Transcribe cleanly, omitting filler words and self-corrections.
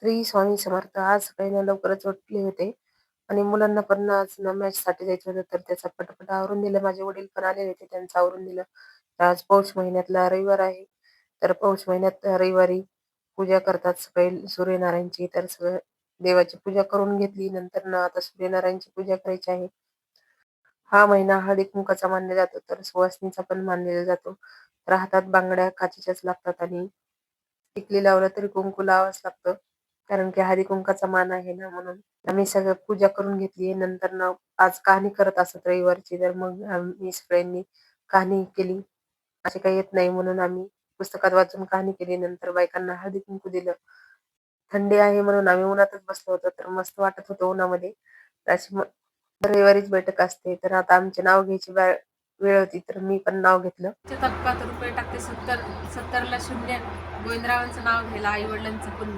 श्री स्वामी समर्थ. आज सकाळी ना लवकरच उठले होते आणि मुलांना पण ना आज ना मॅचसाठी जायचं होतं, तर त्याचं पटापट आवरून दिलं. माझे वडील पण आलेले होते, त्यांचं आवरून दिलं. तर आज पौष महिन्यातला रविवार आहे. तर पौष महिन्यात रविवारी पूजा करतात सकाळी सूर्यनारायणची. तर सगळं देवाची पूजा करून घेतली. नंतर ना आता सूर्यनारायणची पूजा करायची आहे. हा महिना हळदी-कुंकाचा मानला जातो, तर सुवासिनीचा पण मानला जातो. तर हातात बांगड्या काचेच्याच लागतात आणि टिकली लावलं तरी कुंकू लावावंच लागतं. कारण की हळदी-कुंकाचा मान आहे ना म्हणून. आम्ही सगळं पूजा करून घेतली. नंतर ना आज कहाणी करत असत रविवारची, तर मग आम्ही सगळ्यांनी कहाणी केली. असे काही येत नाही म्हणून आम्ही पुस्तकात वाचून कहाणी केली. नंतर बायकांना हळदी-कुंकू दिलं. थंडी आहे म्हणून आम्ही उन्हातच बसलो होतो, तर मस्त वाटत होतं उन्हामध्ये. तर अशी रविवारीच बैठक असते. तर आता आमचे नाव घ्यायची वेळ होती, तर मी पण नाव घेतलं. तत्कात रुपये टाकते 70 ला शून्य. गोविंदरावांचं नाव घ्यायला आई वडिलांचं पण